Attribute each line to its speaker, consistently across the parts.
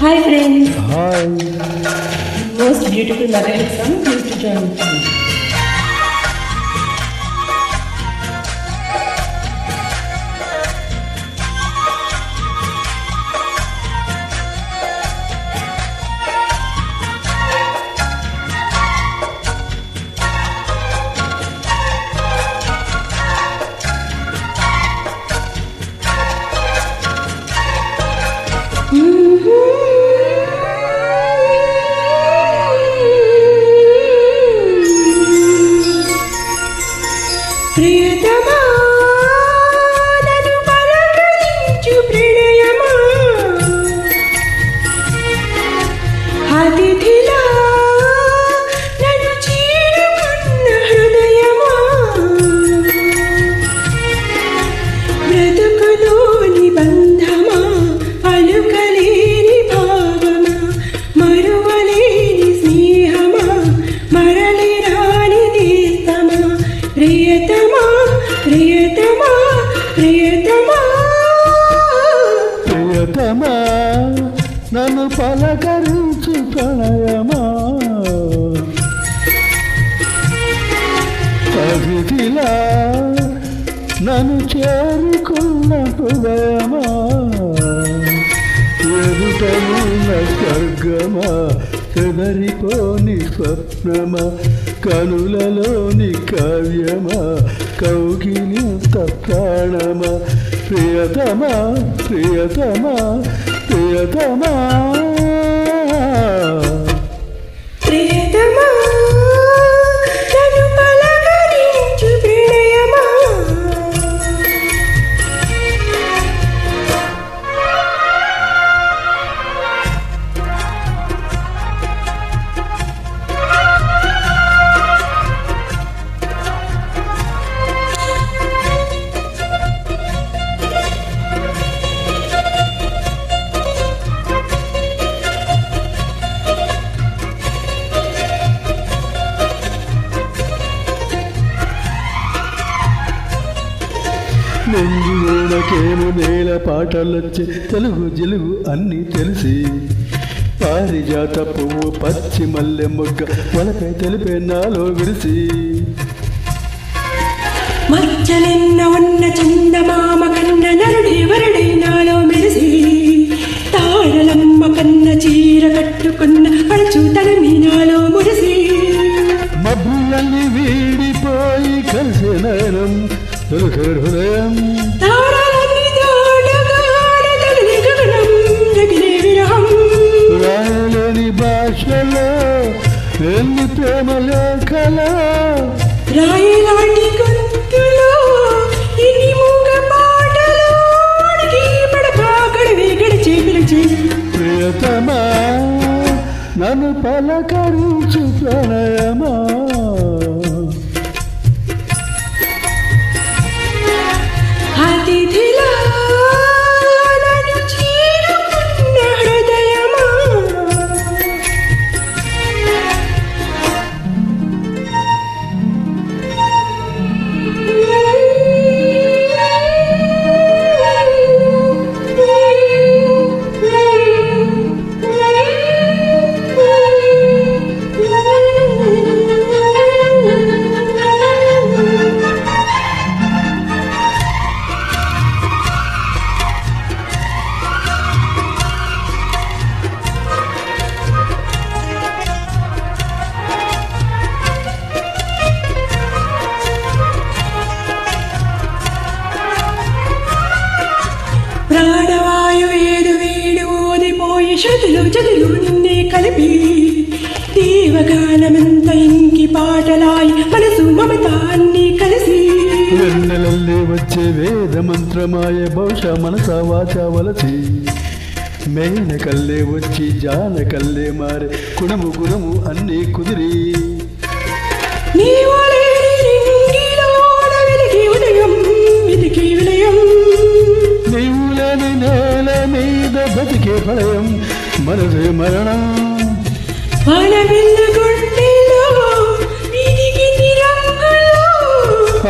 Speaker 1: Hi friends,
Speaker 2: Hi.
Speaker 1: most beautiful motherhood song, please to join with me. ప్రియతమా నన్ను పలకరించు ప్రణయమా అతిథిలా నన్ను చేరుకున్న హృదయమా బ్రతుకులోని బంధమా పలుకలేని భావమా మరువలేని స్నేహమా మరలి రాని నేస్తమా ప్రియతమా ప్రియతమా ప్రియతమా
Speaker 2: ప్రియతమా నన్ను పలకరించు ప్రణయమా అతిథిలా నన్ను చేరుకున్న హృదయమా ఎదుటనున్న స్వర్గమా చెదరిపోని స్వప్నమా కనులలోని కావ్యమా కౌగిలింత ప్రాణమా ప్రియతమా ప్రియతమా ప్రియతమా
Speaker 1: ప్రియతమా నన్ను పలకరించు ప్రణయమా
Speaker 2: నెంజులోనకేమో నేల పాటలొచ్చే తెలుగు జిలుగు అన్నీ తెలిసి పారిజాత పువ్వు పచ్చి మల్లె మొగ్గ వలపై తెలిపే నాలో విరిసి
Speaker 1: మచ్చలెన్న ఉన్న చందమామ కన్న నరుడే వరుడే నాలో మెరిసి తారలమ్మ కన్న చీర కట్టుకున్న పడుచుతన నాలో మురిసి
Speaker 2: మబ్బులన్నీ వీడిపోయి కలిసి నయనం తొలక హృదయం
Speaker 1: తారలన్నీ దాటగానే తగిలి గగనం రగిలే విరహం
Speaker 2: రాయలేని భాషలో ఎన్ని ప్రేమ లేఖలో
Speaker 1: రాయలాంటి గొంతులో ఇన్ని మూగ పాటలు అడిగి పడక గడివే గడిచే పిలిచే
Speaker 2: ప్రియతమా నన్ను పలకరించు ప్రణయమా
Speaker 1: అతిథిలా నన్ను చేరుకున్న హృదయమా ప్రాణవాయు వేడు వేడు ఓదిపోయి శృతులు చదులు నిన్నే కలిపి దేవగానమంత ఇంకి పాటలాయి మనసు మమత అన్నీ కలిసి
Speaker 2: వెన్నెలల్లే వచ్చే వేద మంత్రమాయ బహుశా మనస వాచ వలసి మేనకల్లే వచ్చి జానకల్లే మారే కుణము గుణము అన్నీ కుదిరి
Speaker 1: నీవు లేని నింగిలోన వెలిగి ఉదయం వెతికి విలయం
Speaker 2: నీవు లేని నేల మీద బతికే ప్రళయం మనసే మరణం
Speaker 1: మన వెళ్ళ గుండెలో వీధికి తిరంగులో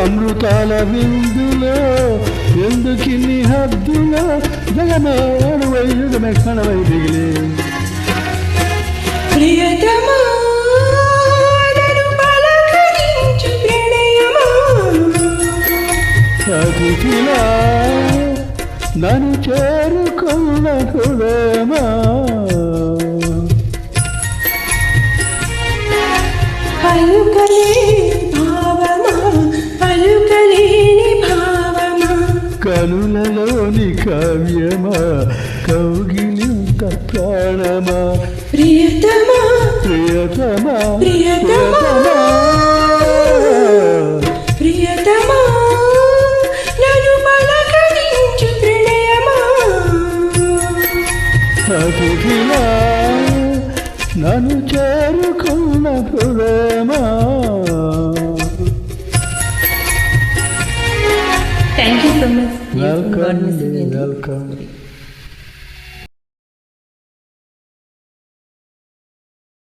Speaker 2: అమృతాల విందులో ఎందుకిన్ని హద్దులో జగమే అణువై యుగమే కణవై దిగిలే
Speaker 1: ప్రియతమా నన్ను పలకరించు ప్రణయమా
Speaker 2: అతిథిలా నన్ను చేరుకున్న హృదయమా
Speaker 1: పలుకలేని భావమా పలుకలేని భావమా
Speaker 2: కనులలోని కావ్యమా కౌగిలింత ప్రాణమా
Speaker 1: ప్రియతమా
Speaker 2: ప్రియతమా
Speaker 1: ప్రియతమా ప్రియతమా నన్ను పలకరించు ప్రణయమా
Speaker 2: అతిథిలా నన్ను చేరుకున్న హృదయమా.
Speaker 3: Thank you so much.
Speaker 2: Welcome welcome